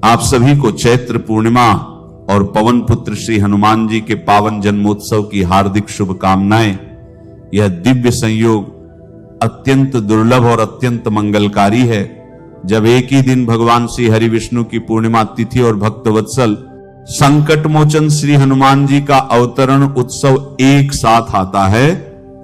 आप सभी को चैत्र पूर्णिमा और पवन पुत्र श्री हनुमान जी के पावन जन्मोत्सव की हार्दिक शुभकामनाएं। यह दिव्य संयोग अत्यंत दुर्लभ और अत्यंत मंगलकारी है, जब एक ही दिन भगवान श्री हरि विष्णु की पूर्णिमा तिथि और भक्तवत्सल संकट मोचन श्री हनुमान जी का अवतरण उत्सव एक साथ आता है।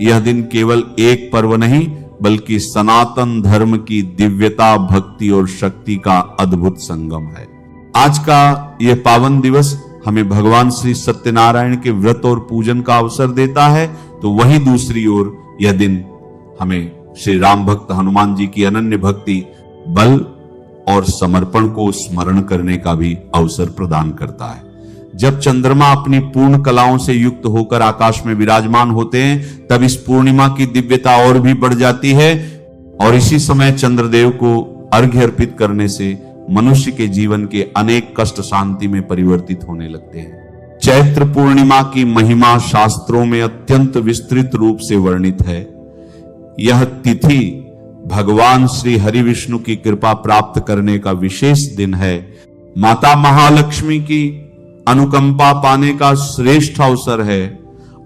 यह दिन केवल एक पर्व नहीं, बल्कि सनातन धर्म की दिव्यता, भक्ति और शक्ति का अद्भुत संगम है। आज का यह पावन दिवस हमें भगवान श्री सत्यनारायण के व्रत और पूजन का अवसर देता है, तो वहीं दूसरी ओर यह दिन हमें श्री राम भक्त हनुमान जी की अनन्य भक्ति, बल और समर्पण को स्मरण करने का भी अवसर प्रदान करता है। जब चंद्रमा अपनी पूर्ण कलाओं से युक्त होकर आकाश में विराजमान होते हैं, तब इस पूर्णिमा की दिव्यता और भी बढ़ जाती है और इसी समय चंद्रदेव को अर्घ्य अर्पित करने से मनुष्य के जीवन के अनेक कष्ट शांति में परिवर्तित होने लगते हैं। चैत्र पूर्णिमा की महिमा शास्त्रों में अत्यंत विस्तृत रूप से वर्णित है। यह तिथि भगवान श्री हरि विष्णु की कृपा प्राप्त करने का विशेष दिन है। माता महालक्ष्मी की अनुकंपा पाने का श्रेष्ठ अवसर है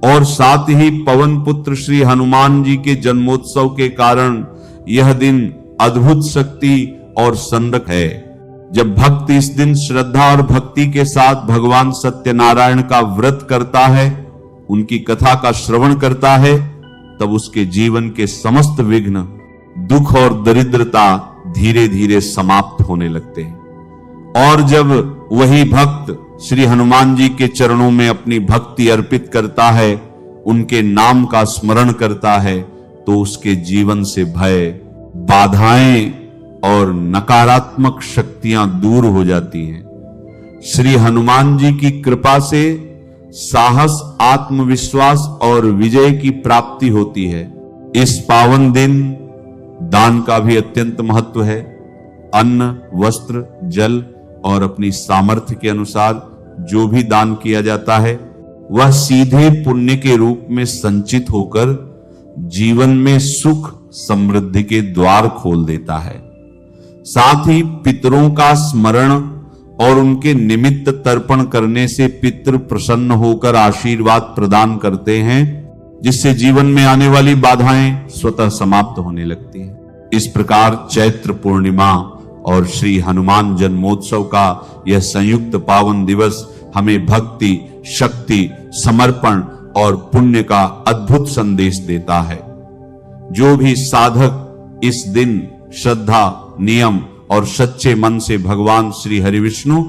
और साथ ही पवन पुत्र श्री हनुमान जी के जन्मोत्सव के कारण यह दिन अद्भुत शक्ति और संरक्षक है। जब भक्त इस दिन श्रद्धा और भक्ति के साथ भगवान सत्यनारायण का व्रत करता है, उनकी कथा का श्रवण करता है, तब उसके जीवन के समस्त विघ्न, दुख और दरिद्रता धीरे धीरे समाप्त होने लगते हैं। और जब वही भक्त श्री हनुमान जी के चरणों में अपनी भक्ति अर्पित करता है, उनके नाम का स्मरण करता है, तो उसके जीवन से भय, बाधाएं और नकारात्मक शक्तियां दूर हो जाती हैं। श्री हनुमान जी की कृपा से साहस, आत्मविश्वास और विजय की प्राप्ति होती है। इस पावन दिन दान का भी अत्यंत महत्व है। अन्न, वस्त्र, जल और अपनी सामर्थ्य के अनुसार जो भी दान किया जाता है, वह सीधे पुण्य के रूप में संचित होकर जीवन में सुख समृद्धि के द्वार खोल देता है। साथ ही पितरों का स्मरण और उनके निमित्त तर्पण करने से पितृ प्रसन्न होकर आशीर्वाद प्रदान करते हैं, जिससे जीवन में आने वाली बाधाएं स्वतः समाप्त होने लगती हैं। इस प्रकार चैत्र पूर्णिमा और श्री हनुमान जन्मोत्सव का यह संयुक्त पावन दिवस हमें भक्ति, शक्ति, समर्पण और पुण्य का अद्भुत संदेश देता है। जो भी साधक इस दिन श्रद्धा, नियम और सच्चे मन से भगवान श्री हरि विष्णु,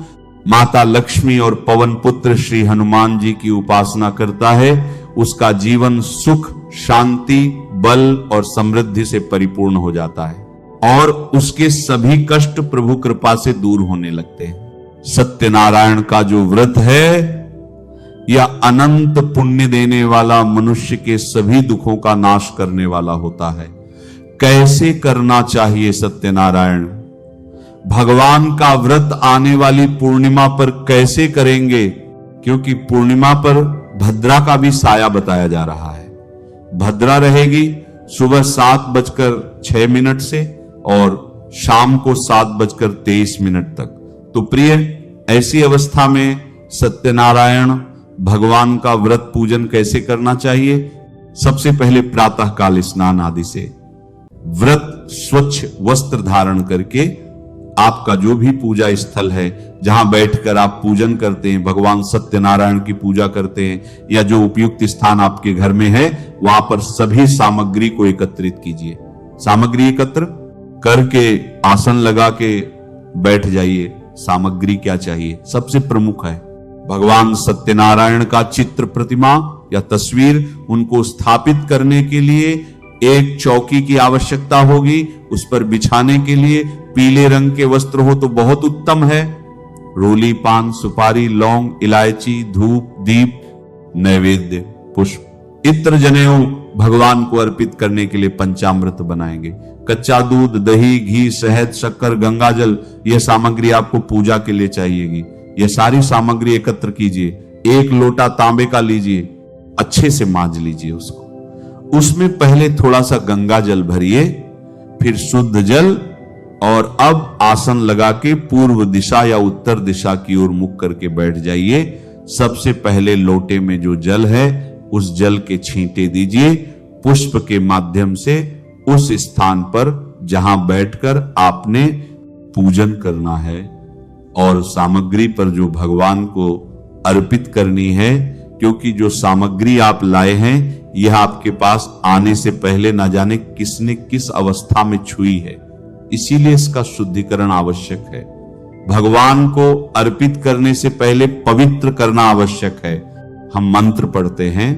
माता लक्ष्मी और पवन पुत्र श्री हनुमान जी की उपासना करता है, उसका जीवन सुख, शांति, बल और समृद्धि से परिपूर्ण हो जाता है और उसके सभी कष्ट प्रभु कृपा से दूर होने लगते हैं। सत्यनारायण का जो व्रत है, यह अनंत पुण्य देने वाला, मनुष्य के सभी दुखों का नाश करने वाला होता है। कैसे करना चाहिए सत्यनारायण? भगवान का व्रत आने वाली पूर्णिमा पर कैसे करेंगे? क्योंकि पूर्णिमा पर भद्रा का भी साया बताया जा रहा है। भद्रा रहेगी सुबह 7:06 से और शाम को 7:23 तक। तो प्रिय, ऐसी अवस्था में सत्यनारायण भगवान का व्रत पूजन कैसे करना चाहिए? सबसे पहले प्रातः काल स्नान आदि से व्रत, स्वच्छ वस्त्र धारण करके आपका जो भी पूजा स्थल है, जहां बैठकर आप पूजन करते हैं, भगवान सत्यनारायण की पूजा करते हैं, या जो उपयुक्त स्थान आपके घर में है, वहां पर सभी सामग्री को एकत्रित कीजिए। सामग्री एकत्र करके आसन लगा के बैठ जाइए। सामग्री क्या चाहिए? सबसे प्रमुख है भगवान सत्यनारायण का चित्र, प्रतिमा या तस्वीर। उनको स्थापित करने के लिए एक चौकी की आवश्यकता होगी। उस पर बिछाने के लिए पीले रंग के वस्त्र हो तो बहुत उत्तम है। रोली, पान, सुपारी, लौंग, इलायची, धूप, दीप, नैवेद्य, पुष्प, इत्र, जनेऊ भगवान को अर्पित करने के लिए पंचामृत बनाएंगे। कच्चा दूध, दही, घी, शहद, शक्कर, गंगाजल, यह सामग्री आपको पूजा के लिए चाहिएगी। यह सारी सामग्री एकत्र कीजिए। एक लोटा तांबे का लीजिए, अच्छे से मांज लीजिए उसको। उसमें पहले थोड़ा सा गंगा जल भरिए, फिर शुद्ध जल और अब आसन लगा के पूर्व दिशा या उत्तर दिशा की ओर मुख करके बैठ जाइए। सबसे पहले लोटे में जो जल है उस जल के छींटे दीजिए पुष्प के माध्यम से उस स्थान पर जहां बैठकर आपने पूजन करना है, और सामग्री पर जो भगवान को अर्पित करनी है, क्योंकि जो सामग्री आप लाए हैं यह आपके पास आने से पहले ना जाने किसने किस अवस्था में छुई है, इसीलिए इसका शुद्धिकरण आवश्यक है। भगवान को अर्पित करने से पहले पवित्र करना आवश्यक है। हम मंत्र पढ़ते हैं,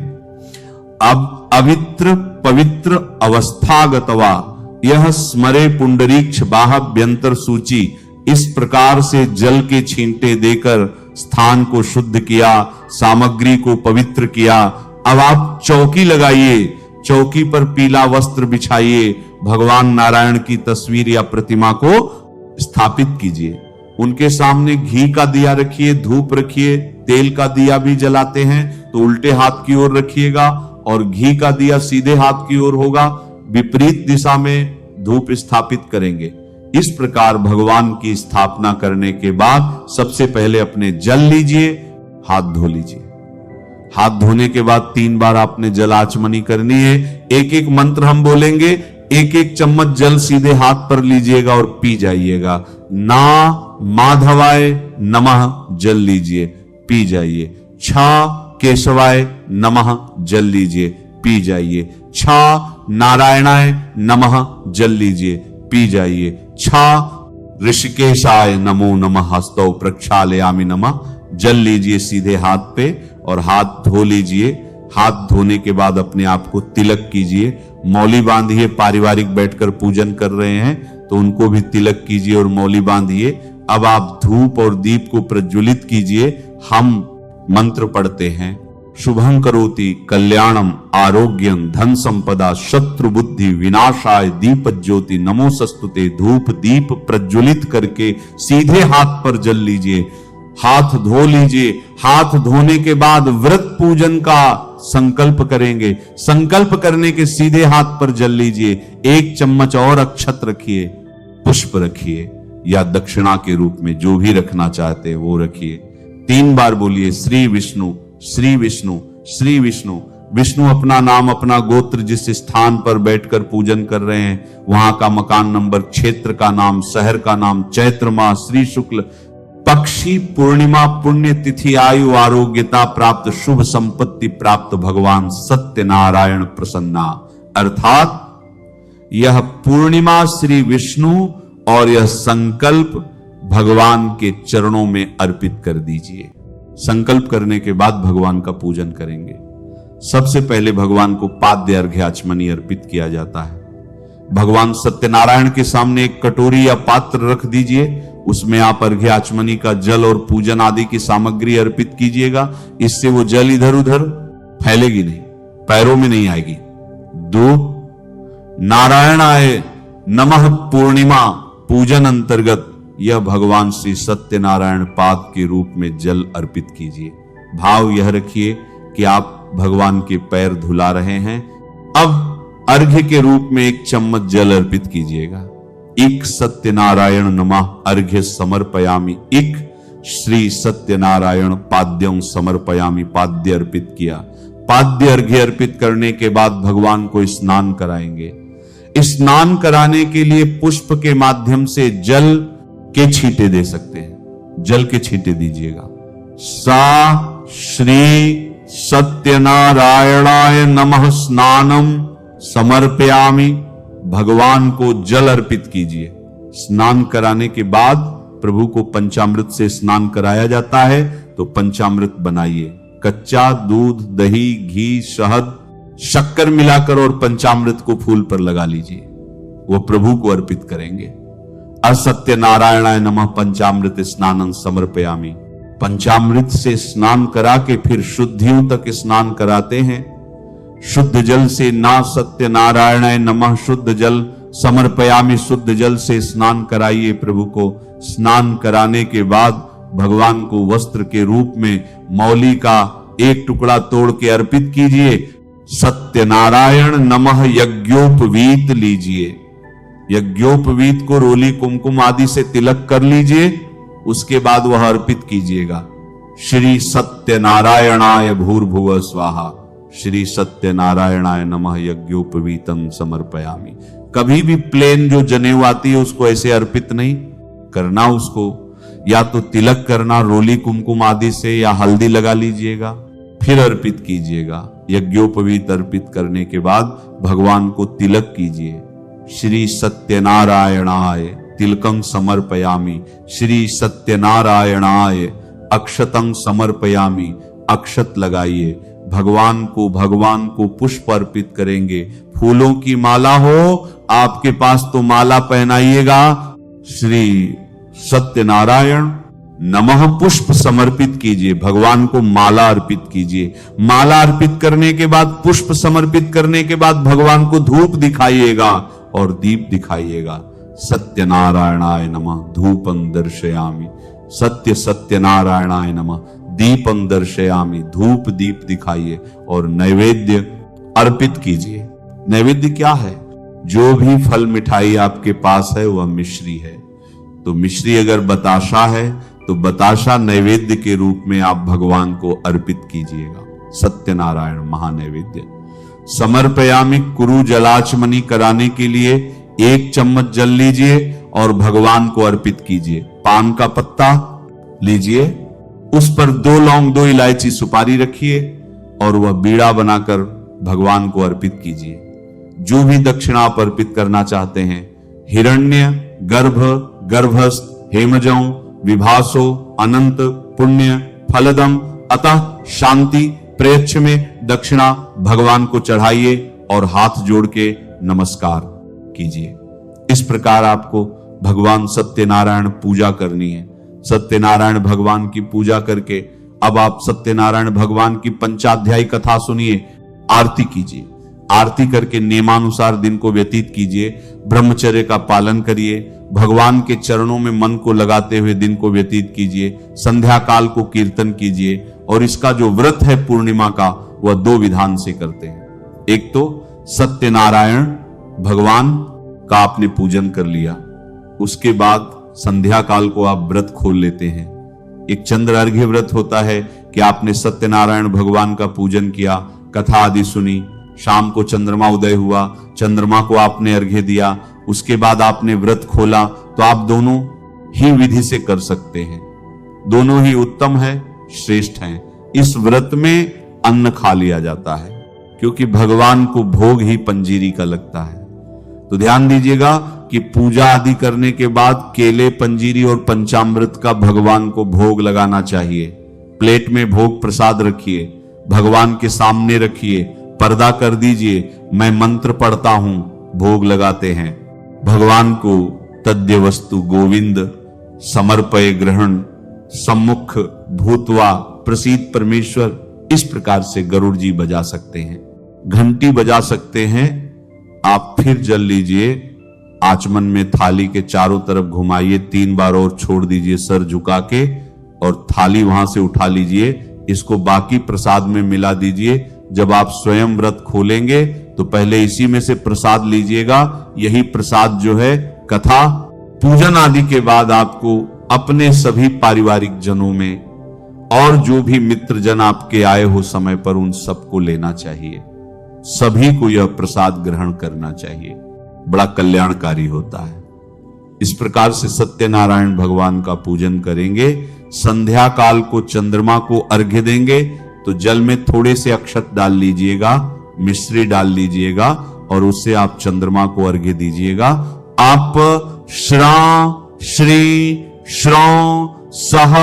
अब अवित्र पवित्र अवस्थागतवा यह स्मरे पुंडरीक्ष बाह्यंतर सूची। इस प्रकार से जल के छींटे देकर स्थान को शुद्ध किया, सामग्री को पवित्र किया। अब आप चौकी लगाइए, चौकी पर पीला वस्त्र बिछाइए, भगवान नारायण की तस्वीर या प्रतिमा को स्थापित कीजिए। उनके सामने घी का दिया रखिए, धूप रखिए। तेल का दिया भी जलाते हैं तो उल्टे हाथ की ओर रखिएगा और घी का दिया सीधे हाथ की ओर होगा। विपरीत दिशा में धूप स्थापित करेंगे। इस प्रकार भगवान की स्थापना करने के बाद सबसे पहले अपने जल लीजिए, हाथ धो लीजिए। हाथ धोने के बाद 3 बार आपने जल आचमनी करनी है। एक एक मंत्र हम बोलेंगे, एक एक चम्मच जल सीधे हाथ पर लीजिएगा और पी जाइएगा। ना माधवाय नमः जल लीजिए, पी जाइए। छा केशवाय नमः जल लीजिए, पी जाइए। छा नारायणाय नमः जल लीजिए, पी जाइए। छा ऋषिकेशाय नमो नमः हस्तौ प्रक्षालयामि नमः जल लीजिए सीधे हाथ पे और हाथ धो लीजिए। हाथ धोने के बाद अपने आप को तिलक कीजिए, मौली बांधिए। पारिवारिक बैठकर पूजन कर रहे हैं तो उनको भी तिलक कीजिए और मौली बांधिए। अब आप धूप और दीप को प्रज्वलित कीजिए। हम मंत्र पढ़ते हैं, शुभं करोति कल्याणम आरोग्यं धन संपदा शत्रु बुद्धि विनाशाय दीप ज्योति नमोस्तुते। धूप दीप प्रज्वलित करके सीधे हाथ पर जल लीजिए, हाथ धो लीजिए। हाथ धोने के बाद व्रत पूजन का संकल्प करेंगे। संकल्प करने के सीधे हाथ पर जल लीजिए। 1 चम्मच और अक्षत रखिए, पुष्प रखिए या दक्षिणा के रूप में जो भी रखना चाहते हैं वो रखिए। 3 बार बोलिए श्री विष्णु श्री विष्णु श्री विष्णु। विष्णु अपना नाम, अपना गोत्र, जिस स्थान पर बैठकर पूजन कर रहे हैं वहां का मकान नंबर, क्षेत्र का नाम, शहर का नाम, चैत्र माह, श्री शुक्ल पक्षी पूर्णिमा, पुण्य तिथि, आयु आरोग्यता प्राप्त, शुभ संपत्ति प्राप्त, भगवान सत्यनारायण प्रसन्ना। अर्थात यह पूर्णिमा श्री विष्णु और यह संकल्प भगवान के चरणों में अर्पित कर दीजिए। संकल्प करने के बाद भगवान का पूजन करेंगे। सबसे पहले भगवान को पाद्य अर्घ्य आचमनी अर्पित किया जाता है। भगवान सत्यनारायण के सामने एक कटोरी या पात्र रख दीजिए, उसमें आप अर्घ्य आचमनी का जल और पूजन आदि की सामग्री अर्पित कीजिएगा। इससे वो जल इधर उधर फैलेगी नहीं, पैरों में नहीं आएगी। 2 नारायणाय नमः पूर्णिमा पूजन अंतर्गत यह भगवान श्री सत्यनारायण पाद के रूप में जल अर्पित कीजिए। भाव यह रखिए कि आप भगवान के पैर धुला रहे हैं। अब अर्घ्य के रूप में 1 चम्मच जल अर्पित कीजिएगा। इक सत्यनारायण नमः अर्घ्य समर्पयामि। इक श्री सत्यनारायण पाद्यं समर्पयामि। पाद्य अर्पित किया। पाद्य अर्घ्य अर्पित करने के बाद भगवान को स्नान कराएंगे। स्नान कराने के लिए पुष्प के माध्यम से जल के छींटे दे सकते हैं, जल के छींटे दीजिएगा। सा श्री सत्यनारायणाय नमः स्नानम समर्पयामि। भगवान को जल अर्पित कीजिए। स्नान कराने के बाद प्रभु को पंचामृत से स्नान कराया जाता है, तो पंचामृत बनाइए। कच्चा दूध, दही, घी, शहद, शक्कर मिलाकर और पंचामृत को फूल पर लगा लीजिए, वो प्रभु को अर्पित करेंगे। असत्य नारायणाय नमः पंचामृत स्नानं समर्पयामि। पंचामृत से स्नान करा के फिर शुद्धियों तक स्नान कराते हैं। शुद्ध जल से ना सत्य नारायणाय नमः शुद्ध जल समर्पयामि, शुद्ध जल से स्नान कराइए प्रभु को। स्नान कराने के बाद भगवान को वस्त्र के रूप में मौली का 1 टुकड़ा तोड़ के अर्पित कीजिए। सत्यनारायण नमः यज्ञोपवीत लीजिए। यज्ञोपवीत को रोली कुमकुम आदि से तिलक कर लीजिए, उसके बाद वह अर्पित कीजिएगा। श्री सत्यनारायणाय भूर्भुवः स्वाहा, श्री सत्यनारायणाय नमः यज्ञोपवीतं समर्पयामि। कभी भी प्लेन जो जनेऊ आती है उसको ऐसे अर्पित नहीं करना, उसको या तो तिलक करना रोली कुमकुम आदि से, या हल्दी लगा लीजिएगा फिर अर्पित कीजिएगा। यज्ञोपवीत अर्पित करने के बाद भगवान को तिलक कीजिए। श्री सत्यनारायणाय तिलकं समर्पयामि, श्री सत्यनारायणाय अक्षतं समर्पयामि, अक्षत लगाइए। भगवान को पुष्प अर्पित करेंगे। फूलों की माला हो आपके पास तो माला पहनाइएगा। श्री सत्यनारायण नमः पुष्प समर्पित कीजिए, भगवान को माला अर्पित कीजिए। माला अर्पित करने के बाद, पुष्प समर्पित करने के बाद भगवान को धूप दिखाइएगा और दीप दिखाइएगा। सत्यनारायणाय नमः धूपं दर्शयामि, सत्यनारायणाय नमः दीपं दर्शयामि, धूप दीप दिखाइए और नैवेद्य अर्पित कीजिए। नैवेद्य क्या है? जो भी फल मिठाई आपके पास है वह मिश्री है। तो मिश्री अगर बताशा है तो बताशा नैवेद्य के रूप में आप भगवान को अर्पित कीजिएगा। सत्यनारायण महानैवेद्य। समर्पयामि कुरु जलाचमनी कराने के लिए 1 चम्मच जल लीजिए और भगवान को अर्पित कीजिए। पान का पत्ता लीजिए, उस पर 2 लौंग 2 इलायची सुपारी रखिए और वह बीड़ा बनाकर भगवान को अर्पित कीजिए। जो भी दक्षिणा आप अर्पित करना चाहते हैं, हिरण्य, गर्भ, गर्भस्थ, हेमजौ, विभासो, अनंत, पुण्य, फलदम, अतः शांति प्रेक्ष में दक्षिणा भगवान को चढ़ाइए और हाथ जोड़ के नमस्कार कीजिए। इस प्रकार आपको भगवान सत्यनारायण पूजा करनी है। सत्यनारायण भगवान की पूजा करके अब आप सत्यनारायण भगवान की पंचाध्यायी कथा सुनिए, आरती कीजिए। आरती करके नियमानुसार दिन को व्यतीत कीजिए। ब्रह्मचर्य का पालन करिए। भगवान के चरणों में मन को लगाते हुए दिन को व्यतीत कीजिए। संध्या काल को कीर्तन कीजिए। और इसका जो व्रत है पूर्णिमा का, वह 2 विधान से करते हैं। एक तो सत्यनारायण भगवान का आपने पूजन कर लिया, उसके बाद संध्या काल को आप व्रत खोल लेते हैं। एक चंद्र अर्घ्य व्रत होता है कि आपने सत्यनारायण भगवान का पूजन किया, कथा आदि सुनी, शाम को चंद्रमा उदय हुआ, चंद्रमा को आपने अर्घ्य दिया, उसके बाद आपने व्रत खोला। तो आप दोनों ही विधि से कर सकते हैं, दोनों ही उत्तम है, श्रेष्ठ है। इस व्रत में अन्न खा लिया जाता है क्योंकि भगवान को भोग ही पंजीरी का लगता है। तो ध्यान दीजिएगा कि पूजा आदि करने के बाद केले, पंजीरी और पंचामृत का भगवान को भोग लगाना चाहिए। प्लेट में भोग प्रसाद रखिए, भगवान के सामने रखिए, पर्दा कर दीजिए, मैं मंत्र पढ़ता हूं, भोग लगाते हैं। भगवान को तद्य वस्तु गोविंद समर्पय ग्रहण सम्मुख भूतवा प्रसीद परमेश्वर, इस प्रकार से गरुड़ जी बजा सकते हैं, घंटी बजा सकते हैं। आप फिर जल लीजिए, आचमन में थाली के चारों तरफ घुमाइए, 3 बार और छोड़ दीजिए सर झुका के, और थाली वहां से उठा लीजिए, इसको बाकी प्रसाद में मिला दीजिए। जब आप स्वयं व्रत खोलेंगे तो पहले इसी में से प्रसाद लीजिएगा। यही प्रसाद जो है कथा पूजन आदि के बाद आपको अपने सभी पारिवारिक जनों में और जो भी मित्र जन आपके आए हो समय पर, उन सबको लेना चाहिए। सभी को यह प्रसाद ग्रहण करना चाहिए, बड़ा कल्याणकारी होता है। इस प्रकार से सत्यनारायण भगवान का पूजन करेंगे। संध्या काल को चंद्रमा को अर्घ्य देंगे तो जल में थोड़े से अक्षत डाल लीजिएगा, मिश्री डाल लीजिएगा और उससे आप चंद्रमा को अर्घ्य दीजिएगा। आप श्री श्रौ सह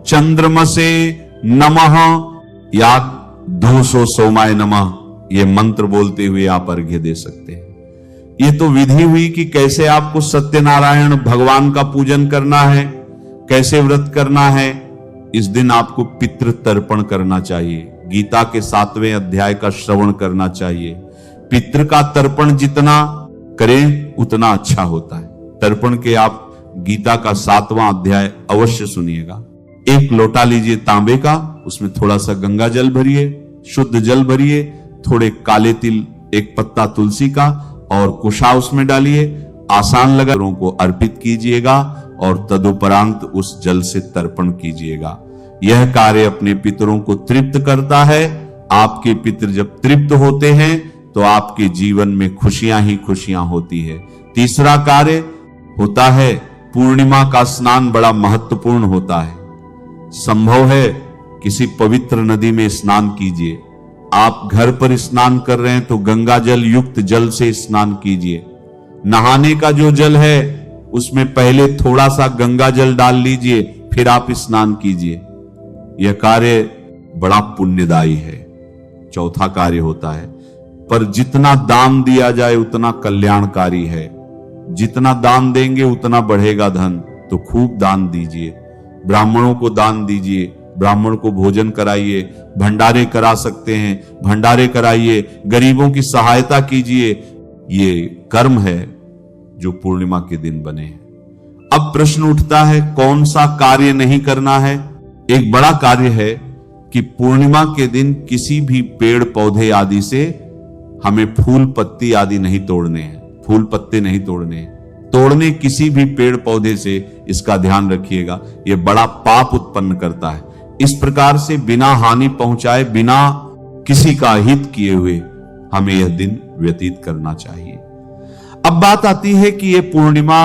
चंद्रमसे नमः या 200 सोमाय नमः, ये मंत्र बोलते हुए आप अर्घ्य दे सकते हैं। ये तो विधि हुई कि कैसे आपको सत्यनारायण भगवान का पूजन करना है, कैसे व्रत करना है। इस दिन आपको पितृ तर्पण करना चाहिए, गीता के 7वें अध्याय का श्रवण करना चाहिए। पितृ का तर्पण जितना करें उतना अच्छा होता है। तर्पण के आप गीता का 7वां अध्याय अवश्य सुनिएगा। 1 लोटा लीजिए तांबे का, उसमें थोड़ा सा गंगा जल भरिए, शुद्ध जल भरिए, थोड़े काले तिल, 1 पत्ता तुलसी का और कुशा उसमें डालिए आसान लगा को अर्पित कीजिएगा और तदुपरांत उस जल से तर्पण कीजिएगा। यह कार्य अपने पितरों को तृप्त करता है। आपके पितर जब तृप्त होते हैं तो आपके जीवन में खुशियां ही खुशियां होती है। तीसरा कार्य होता है पूर्णिमा का स्नान बड़ा महत्वपूर्ण होता है। संभव है किसी पवित्र नदी में स्नान कीजिए। आप घर पर स्नान कर रहे हैं तो गंगा जल युक्त जल से स्नान कीजिए। नहाने का जो जल है उसमें पहले थोड़ा सा गंगा जल डाल लीजिए, फिर आप स्नान कीजिए। यह कार्य बड़ा पुण्यदायी है। चौथा कार्य होता है, पर जितना दान दिया जाए उतना कल्याणकारी है। जितना दान देंगे उतना बढ़ेगा धन, तो खूब दान दीजिए। ब्राह्मणों को दान दीजिए, ब्राह्मण को भोजन कराइए, भंडारे करा सकते हैं भंडारे कराइए, गरीबों की सहायता कीजिए। ये कर्म है जो पूर्णिमा के दिन बने हैं। अब प्रश्न उठता है कौन सा कार्य नहीं करना है। एक बड़ा कार्य है कि पूर्णिमा के दिन किसी भी पेड़ पौधे आदि से हमें फूल पत्ती आदि नहीं तोड़ने हैं, फूल पत्ते नहीं तोड़ने हैं। तोड़ने किसी भी पेड़ पौधे से, इसका ध्यान रखिएगा, यह बड़ा पाप उत्पन्न करता है। इस प्रकार से बिना हानि पहुंचाए, बिना किसी का हित किए हुए हमें यह दिन व्यतीत करना चाहिए। अब बात आती है कि यह पूर्णिमा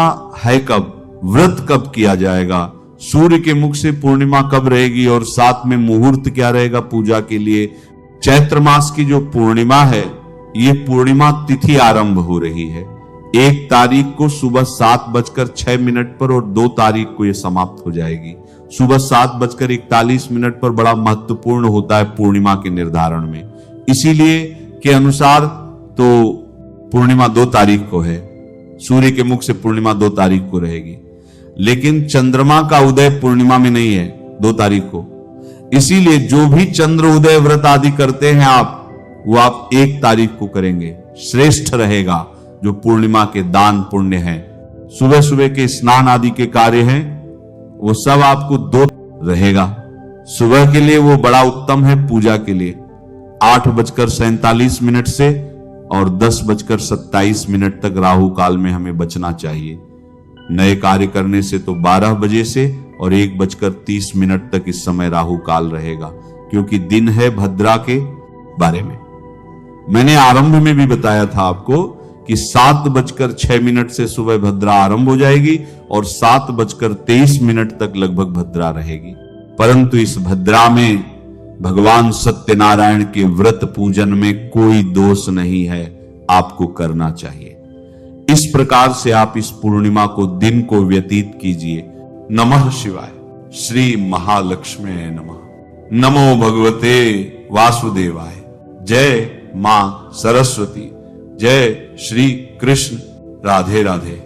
है कब, व्रत कब किया जाएगा, सूर्य के मुख से पूर्णिमा कब रहेगी और साथ में मुहूर्त क्या रहेगा पूजा के लिए। चैत्र मास की जो पूर्णिमा है, ये पूर्णिमा तिथि आरंभ हो रही है। 1 तारीख को सुबह 7:06 पर और 2 तारीख को यह समाप्त हो जाएगी। सुबह 7:41 पर बड़ा महत्वपूर्ण होता है पूर्णिमा के निर्धारण में। इसीलिए के अनुसार तो पूर्णिमा 2 तारीख को है, सूर्य के मुख से पूर्णिमा 2 तारीख को रहेगी। लेकिन चंद्रमा का उदय पूर्णिमा में नहीं है 2 तारीख को। इसीलिए जो भी चंद्र उदय व्रत आदि करते हैं आप, वो आप 1 तारीख को करेंगे, श्रेष्ठ रहेगा। जो पूर्णिमा के दान पुण्य हैं, सुबह सुबह के स्नान आदि के कार्य हैं, वो सब आपको 2 रहेगा। सुबह के लिए वो बड़ा उत्तम है पूजा के लिए। 8:47 से और 10:27 तक राहु काल में हमें बचना चाहिए। नए कार्य करने से तो 12 बजे से और 1:30 तक इस समय राहु काल रहेगा, क्योंकि दिन है भद्रा के बारे में। मैंने आरंभ में भी बताया था आपको कि 7:06 से सुबह भद्रा आरंभ हो जाएगी और 7:23 तक लगभग भद्रा रहेगी। परंतु इस भद्रा में भगवान सत्यनारायण के व्रत पूजन में कोई दोष नहीं है, आपको करना चाहिए। इस प्रकार से आप इस पूर्णिमा को, दिन को व्यतीत कीजिए। नमः शिवाय। श्री महालक्ष्मी नमः। नमो भगवते वासुदेवाय। जय मां सरस्वती। जय श्री कृष्ण। राधे राधे।